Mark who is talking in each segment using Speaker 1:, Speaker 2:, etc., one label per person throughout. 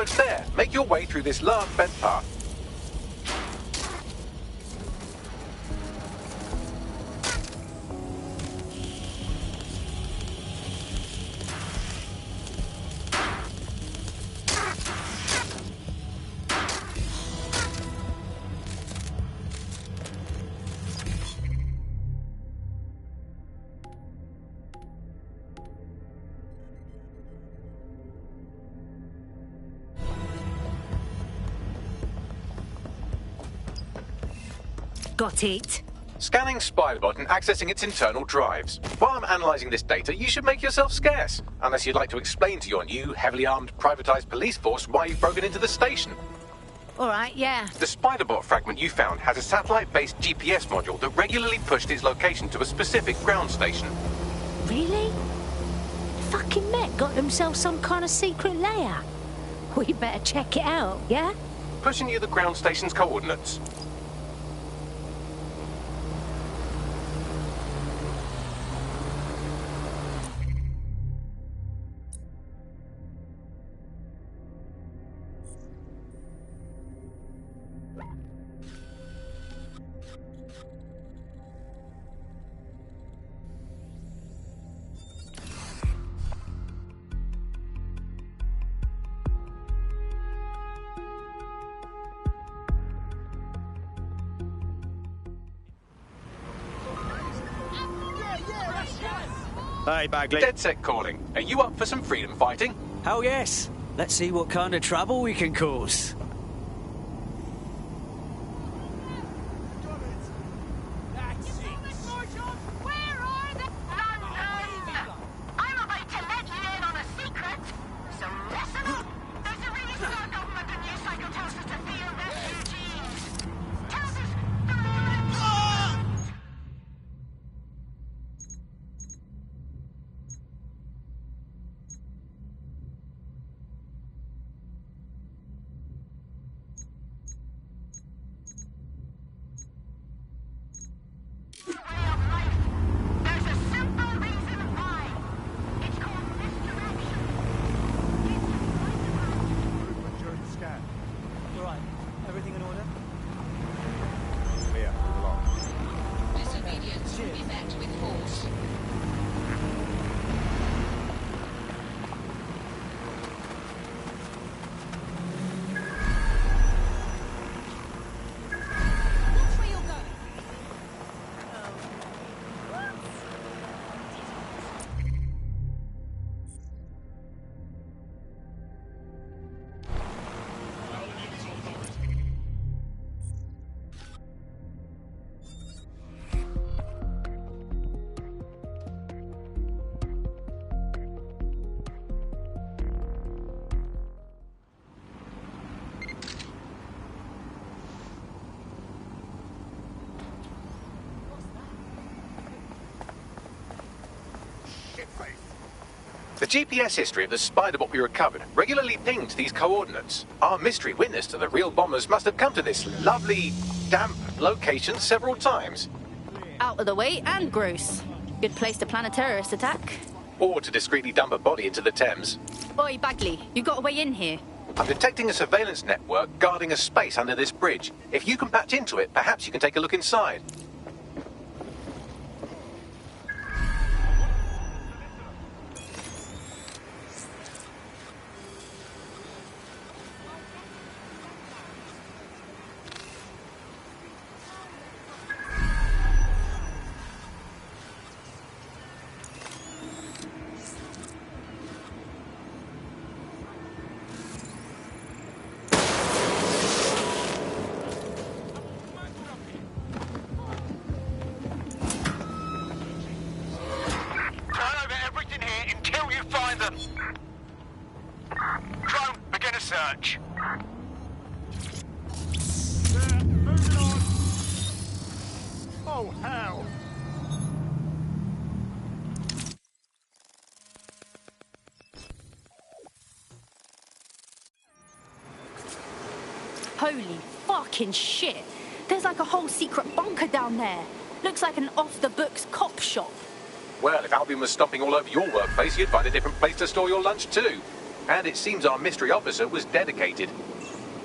Speaker 1: almost there. Make your way through this large bed path.
Speaker 2: Got it.
Speaker 1: Scanning Spiderbot and accessing its internal drives. While I'm analysing this data, you should make yourself scarce. Unless you'd like to explain to your new, heavily armed, privatised police force why you've broken into the station.
Speaker 2: Alright, yeah.
Speaker 1: The Spiderbot fragment you found has a satellite-based GPS module that regularly pushed its location to a specific ground station.
Speaker 2: Really? Fucking Met got himself some kind of secret layer. We better check it out, yeah?
Speaker 1: Pushing you the ground station's coordinates.
Speaker 3: Hey, Bagley.
Speaker 1: DedSec calling. Are you up for some freedom fighting?
Speaker 3: Hell yes. Let's see what kind of trouble we can cause.
Speaker 1: The GPS history of the Spiderbot we recovered regularly pinged these coordinates. Our mystery witness to the real bombers must have come to this lovely, damp location several times.
Speaker 4: Out of the way and gross. Good place to plan a terrorist attack.
Speaker 1: Or to discreetly dump a body into the Thames.
Speaker 4: Oi, Bagley, you got a way in here?
Speaker 1: I'm detecting a surveillance network guarding a space under this bridge. If you can patch into it, perhaps you can take a look inside.
Speaker 5: Search.
Speaker 6: Moving on. Oh, hell.
Speaker 4: Holy fucking shit. There's like a whole secret bunker down there. Looks like an off-the-books cop shop.
Speaker 1: Well, if Albion was stomping all over your workplace, you'd find a different place to store your lunch too. And it seems our mystery officer was dedicated.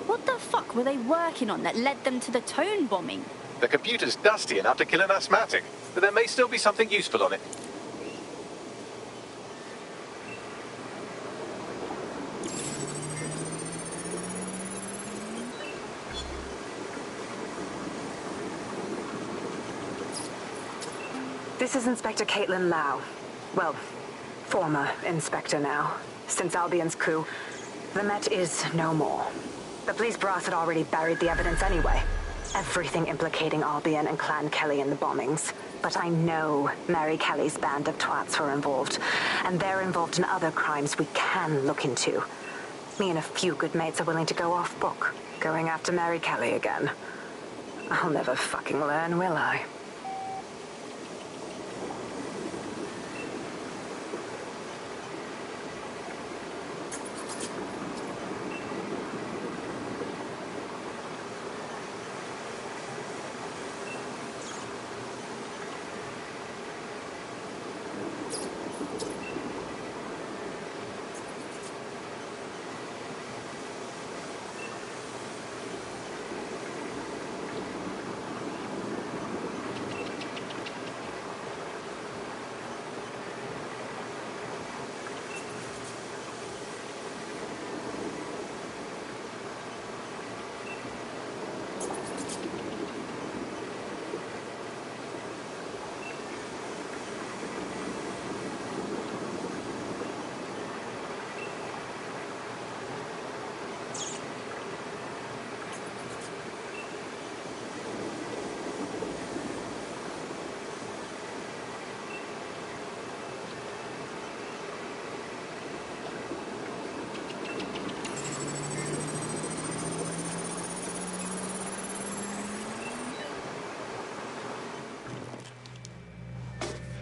Speaker 4: What the fuck were they working on that led them to the tone bombing?
Speaker 1: The computer's dusty enough to kill an asthmatic, but there may still be something useful on it.
Speaker 7: This is Inspector Caitlin Lau. Well, former inspector now. Since Albion's coup, the Met is no more. The police brass had already buried the evidence anyway. Everything implicating Albion and Clan Kelly in the bombings. But I know Mary Kelly's band of twats were involved, and they're involved in other crimes we can look into. Me and a few good mates are willing to go off book, going after Mary Kelly again. I'll never fucking learn, will I?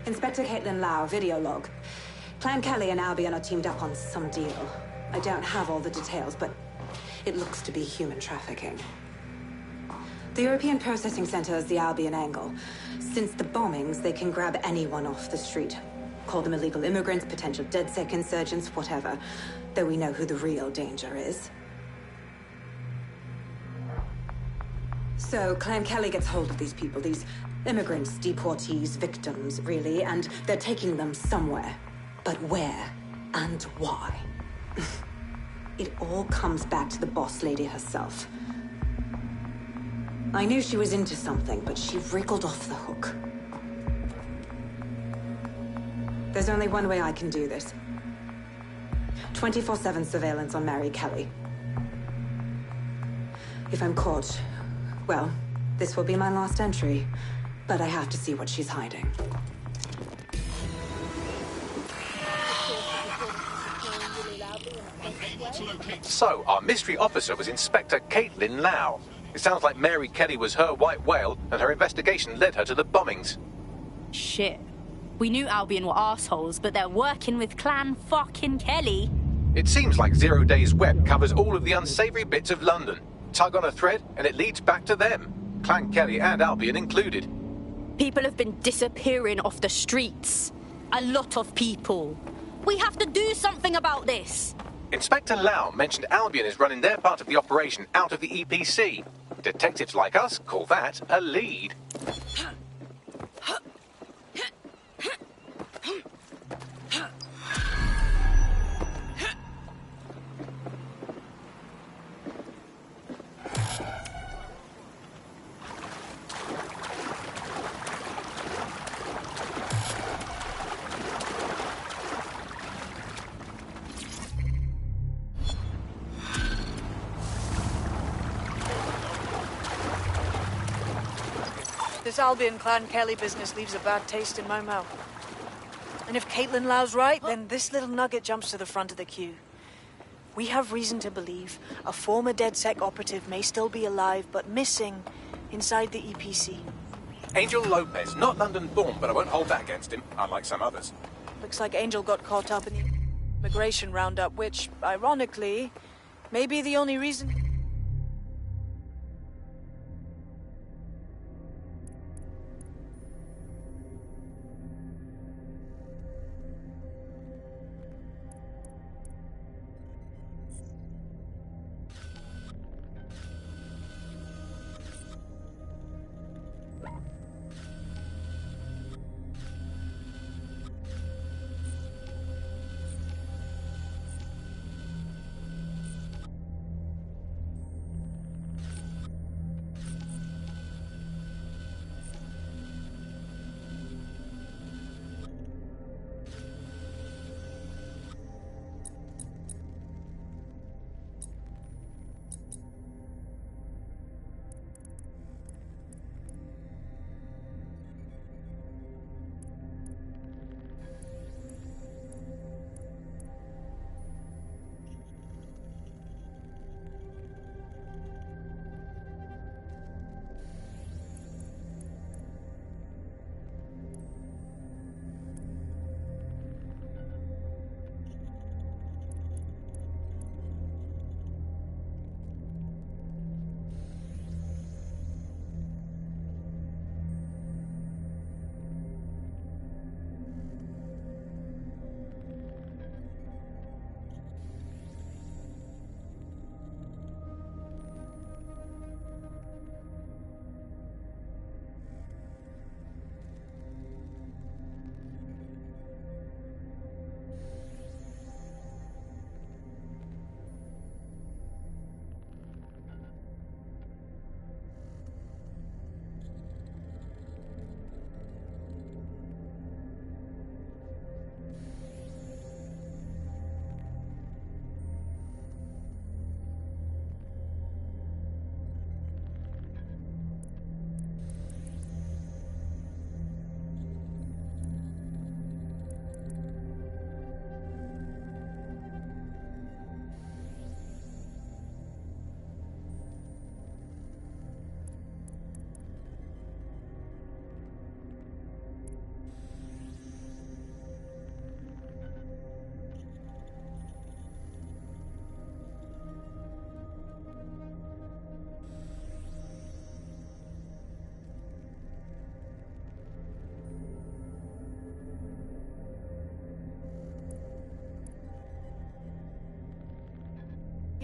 Speaker 7: Inspector Caitlin Lau, video log. Clan Kelly and Albion are teamed up on some deal. I don't have all the details, but it looks to be human trafficking. The European Processing Center is the Albion angle. Since the bombings, they can grab anyone off the street. Call them illegal immigrants, potential DedSec insurgents, whatever. Though we know who the real danger is. So, Clan Kelly gets hold of these people, these immigrants, deportees, victims, really, and they're taking them somewhere. But where and why? It all comes back to the boss lady herself. I knew she was into something, but she wriggled off the hook. There's only one way I can do this. 24/7 surveillance on Mary Kelly. If I'm caught, well, this will be my last entry. But I have to see what she's hiding.
Speaker 1: So, our mystery officer was Inspector Caitlin Lau. It sounds like Mary Kelly was her white whale, and her investigation led her to the bombings.
Speaker 4: Shit. We knew Albion were assholes, but they're working with Clan fucking Kelly.
Speaker 1: It seems like 0 Days Web covers all of the unsavory bits of London. Tug on a thread, and it leads back to them. Clan Kelly and Albion included.
Speaker 4: People have been disappearing off the streets. A lot of people. We have to do something about this.
Speaker 1: Inspector Lau mentioned Albion is running their part of the operation out of the EPC. Detectives like us call that a lead.
Speaker 8: This Albion Clan Kelly business leaves a bad taste in my mouth. And if Caitlin Lau's right, then this little nugget jumps to the front of the queue. We have reason to believe a former DedSec operative may still be alive, but missing inside the EPC.
Speaker 1: Angel Lopez, not London-born, but I won't hold that against him, unlike some others.
Speaker 8: Looks like Angel got caught up in the immigration roundup, which, ironically, may be the only reason...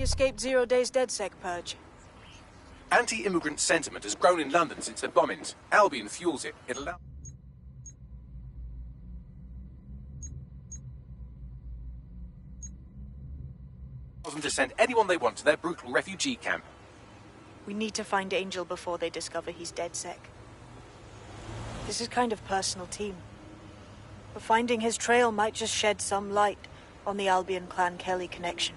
Speaker 8: escaped 0 days DedSec purge?
Speaker 1: Anti-immigrant sentiment has grown in London since the bombings. Albion fuels it. It allows them to send anyone they want to their brutal refugee camp.
Speaker 8: We need to find Angel before they discover he's DedSec. This is kind of personal team. But finding his trail might just shed some light on the Albion Clan Kelly connection.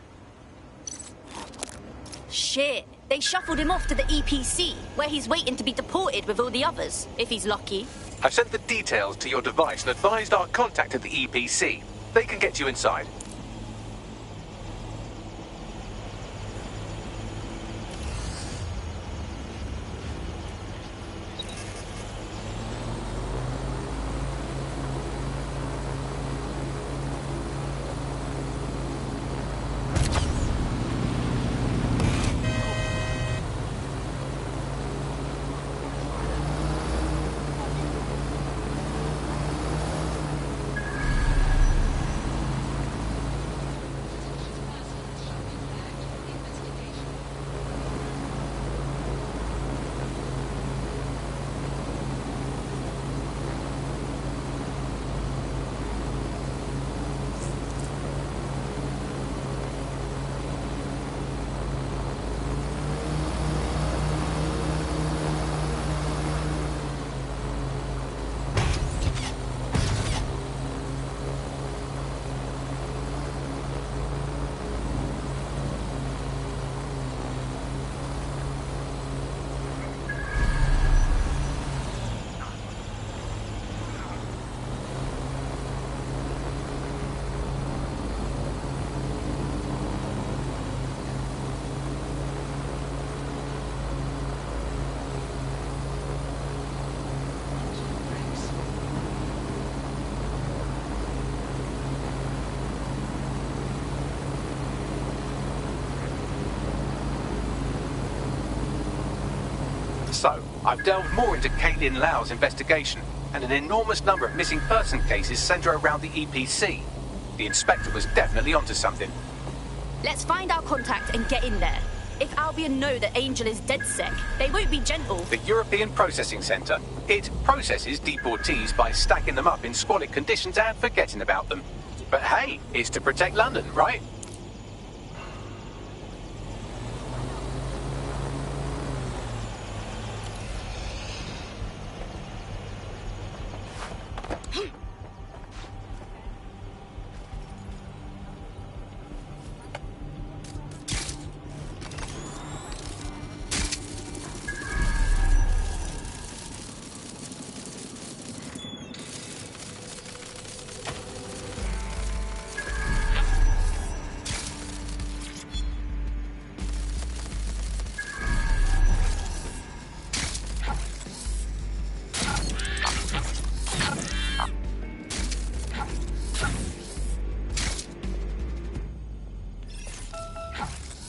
Speaker 4: Shit. They shuffled him off to the EPC, where he's waiting to be deported with all the others, if he's lucky.
Speaker 1: I've sent the details to your device and advised our contact at the EPC. They can get you inside. So, I've delved more into Caitlin Lau's investigation, and an enormous number of missing person cases centre around the EPC. The inspector was definitely onto something.
Speaker 4: Let's find our contact and get in there. If Albion know that Angel is DedSec, they won't be gentle.
Speaker 1: The European Processing Centre. It processes deportees by stacking them up in squalid conditions and forgetting about them. But hey, it's to protect London, right?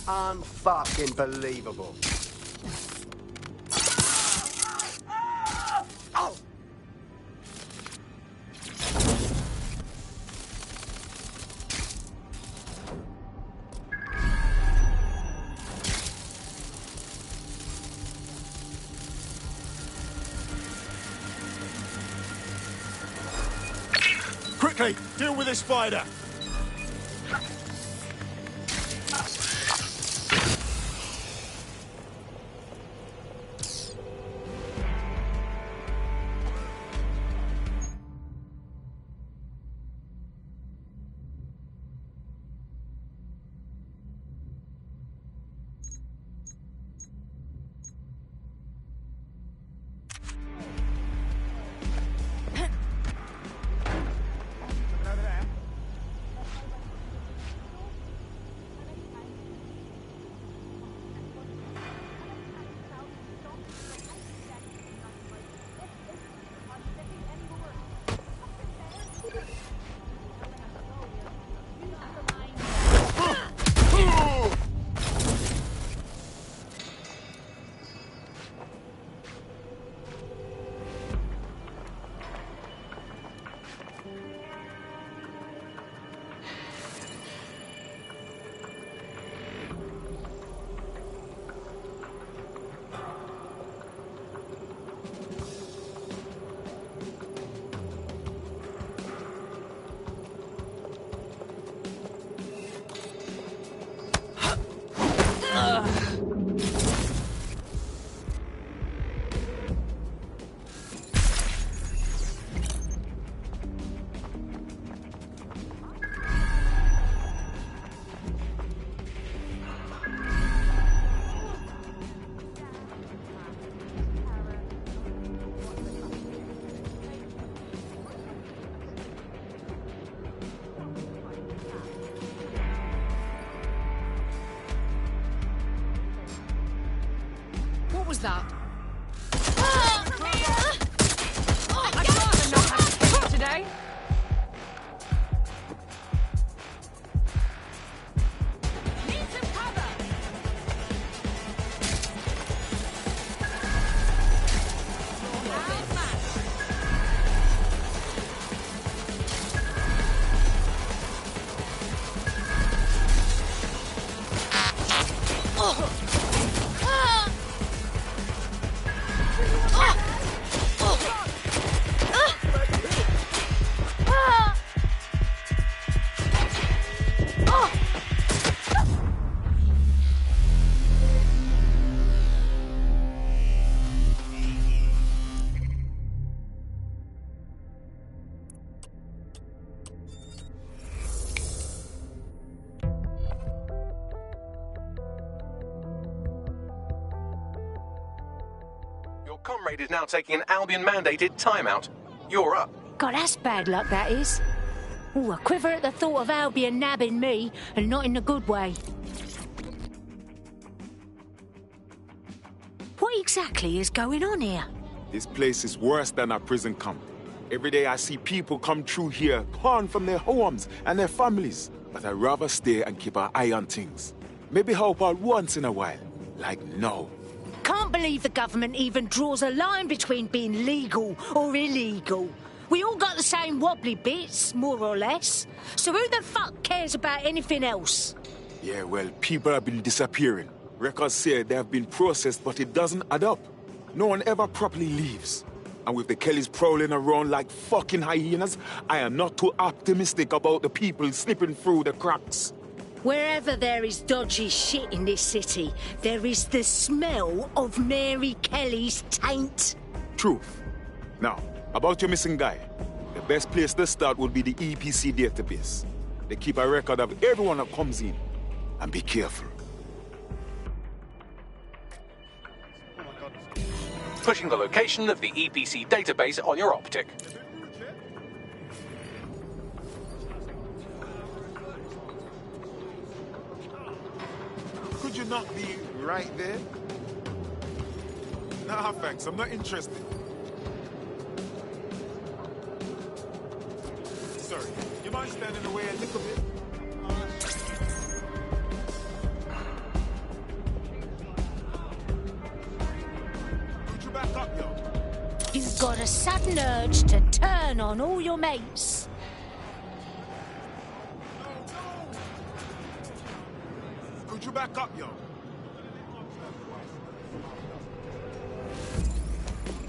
Speaker 9: Unfucking believable. Oh!
Speaker 6: Quickly, deal with this spider.
Speaker 9: was that?
Speaker 10: I'd rather not have to kick today.
Speaker 9: Need some cover!
Speaker 1: Your comrade is now taking an Albion-mandated timeout. You're up.
Speaker 2: God, that's bad luck, that is. Ooh, I quiver at the thought of Albion nabbing me, and not in a good way. What exactly is going on here?
Speaker 6: This place is worse than a prison camp. Every day I see people come through here, torn from their homes and their families. But I'd rather stay and keep an eye on things. Maybe help out once in a while. Like now.
Speaker 2: Can't believe the government even draws a line between being legal or illegal. We all got the same wobbly bits, more or less. So who the fuck cares about anything else?
Speaker 6: Yeah, well, people have been disappearing. Records say they have been processed, but it doesn't add up. No one ever properly leaves. And with the Kellys prowling around like fucking hyenas, I am not too optimistic about the people slipping through the cracks.
Speaker 2: Wherever there is dodgy shit in this city, there is the smell of Mary Kelly's taint.
Speaker 6: Truth. Now, about your missing guy. The best place to start would be the EPC database. They keep a record of everyone that comes in. And be careful.
Speaker 1: Pushing the location of the EPC database on your optic.
Speaker 6: Could you not be right there? Nah, thanks. I'm not interested. Sorry. You mind standing in the way a little bit? Could you back up, yo?
Speaker 2: You've got a sudden urge to turn on all your mates.
Speaker 6: Could you back up, yo?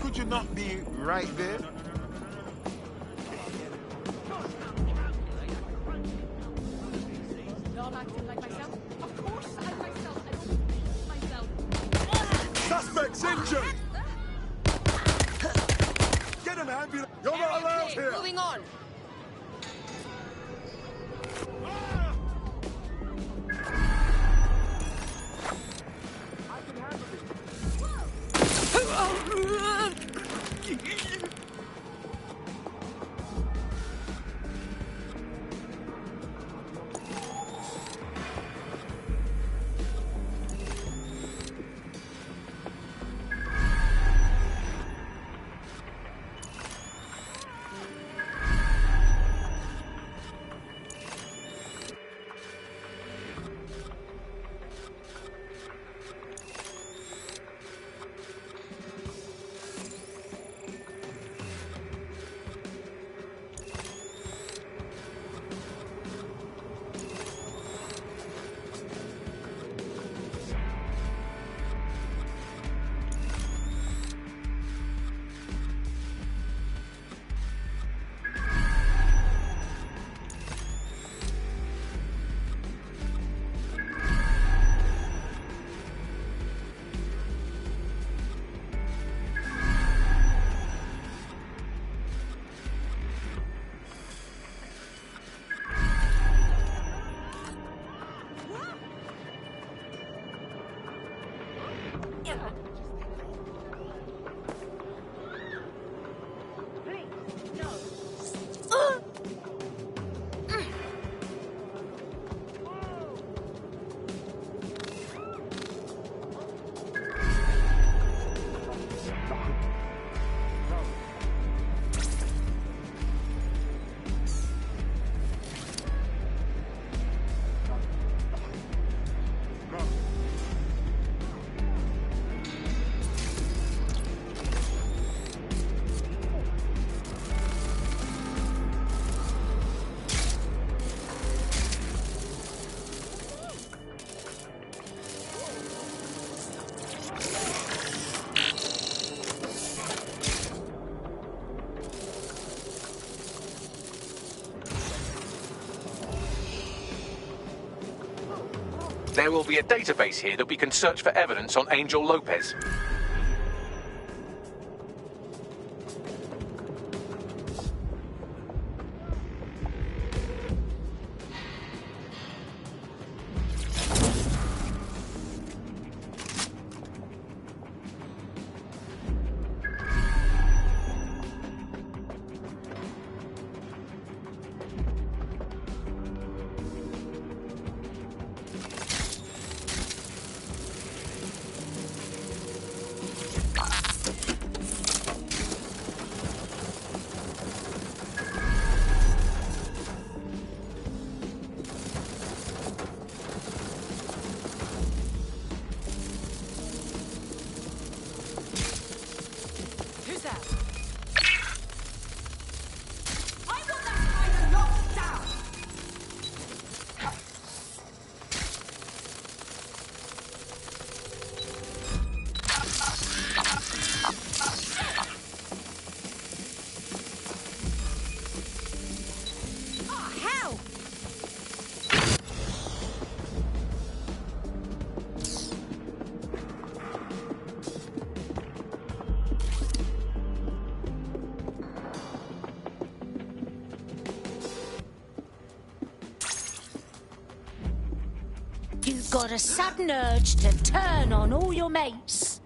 Speaker 6: Could you not be right there?
Speaker 9: Not acting like myself? Of course I'm myself. I don't myself.
Speaker 6: Suspect's injured! Get an ambulance! You're not allowed here!
Speaker 9: Moving on.
Speaker 1: There will be a database here that we can search for evidence on Angel Lopez.
Speaker 10: Who's that?
Speaker 9: I want that spider locked down! Oh, hell!
Speaker 2: You got a sudden urge to turn on all your mates.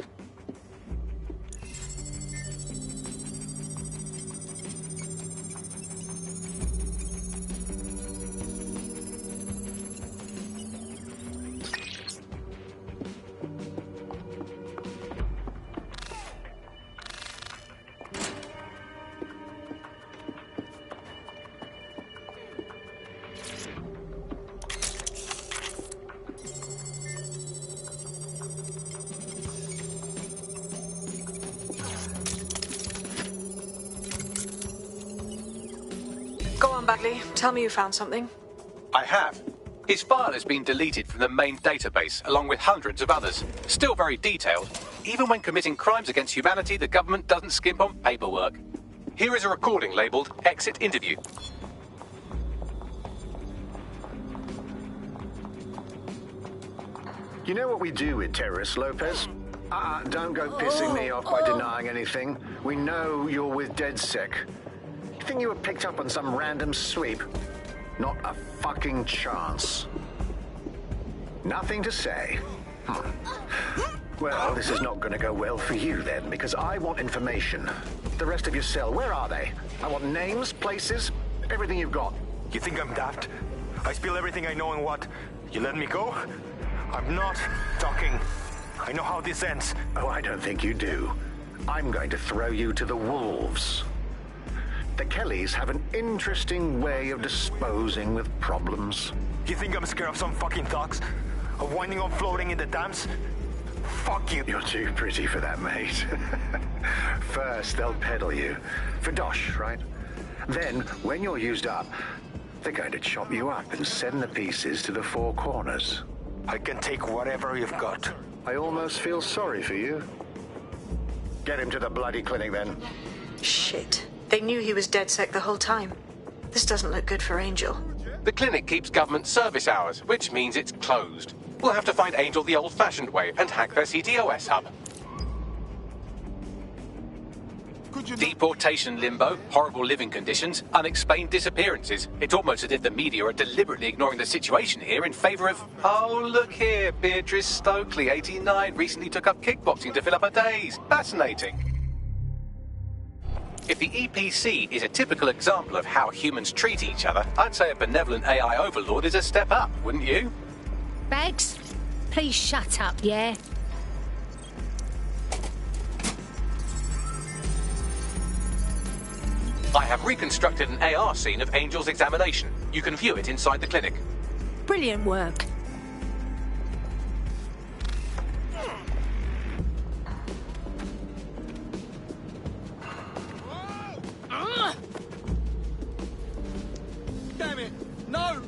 Speaker 8: Go on, Bagley. Tell me you found something.
Speaker 1: I have. His file has been deleted from the main database, along with hundreds of others. Still very detailed. Even when committing crimes against humanity, the government doesn't skimp on paperwork. Here is a recording labelled Exit Interview.
Speaker 11: You know what we do with terrorists, Lopez? Don't go pissing me off by denying anything. We know you're with DedSec. You think you were picked up on some random sweep? Not a fucking chance. Nothing to say. Well, this is not going to go well for you then, because I want information. The rest of your cell, where are they? I want names, places, everything you've got.
Speaker 5: You think I'm daft? I spill everything I know and what? You let me go? I'm not talking. I know how this ends.
Speaker 11: Oh, I don't think you do. I'm going to throw you to the wolves. The Kellys have an interesting way of disposing with problems.
Speaker 5: You think I'm scared of some fucking thugs? Of winding up floating in the dams? Fuck you.
Speaker 11: You're too pretty for that, mate. First, they'll peddle you. For dosh, right? Then, when you're used up, they're going to chop you up and send the pieces to the four corners.
Speaker 5: I can take whatever you've got.
Speaker 11: I almost feel sorry for you. Get him to the bloody clinic, then.
Speaker 8: Shit. They knew he was DedSec the whole time. This doesn't look good for Angel.
Speaker 1: The clinic keeps government service hours, which means it's closed. We'll have to find Angel the old-fashioned way and hack their CTOS hub. Deportation limbo, horrible living conditions, unexplained disappearances. It's almost as if the media are deliberately ignoring the situation here in favour of... Oh, look here, Beatrice Stokely, 89, recently took up kickboxing to fill up her days. Fascinating. If the EPC is a typical example of how humans treat each other, I'd say a benevolent AI overlord is a step up, wouldn't you?
Speaker 2: Bags, please shut up, yeah?
Speaker 1: I have reconstructed an AR scene of Angel's examination. You can view it inside the clinic.
Speaker 2: Brilliant work.
Speaker 6: Damn it! No!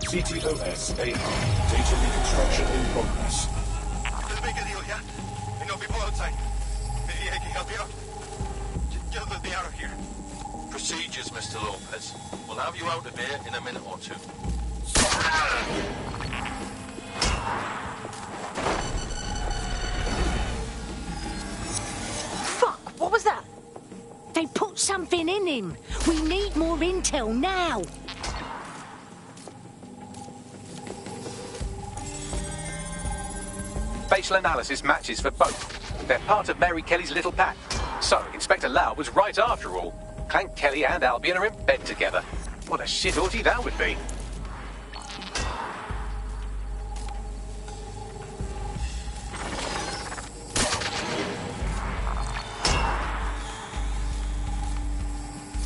Speaker 12: CTOS AR. Data reconstruction in progress.
Speaker 5: Let's make a deal, yeah? I know people outside. Maybe I can help you out. Just let me out of here.
Speaker 13: Procedures, Mr. Lopez. We'll have you out of here in a minute or two.
Speaker 2: Fuck, what was that? They put something in him. We need more intel now.
Speaker 1: Facial analysis matches for both. They're part of Mary Kelly's little pack. So, Inspector Lau was right after all. Clank Kelly and Albion are in bed together. What a shit orgy that would be.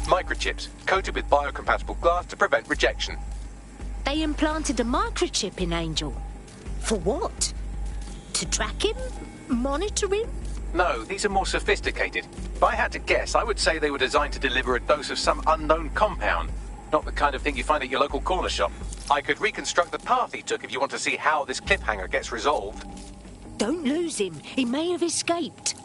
Speaker 1: Microchips, coated with biocompatible glass to prevent rejection.
Speaker 2: They implanted a microchip in Angel. For what? To track him? Monitor him?
Speaker 1: No, these are more sophisticated. If I had to guess, I would say they were designed to deliver a dose of some unknown compound. Not the kind of thing you find at your local corner shop. I could reconstruct the path he took if you want to see how this cliffhanger gets resolved.
Speaker 2: Don't lose him. He may have escaped.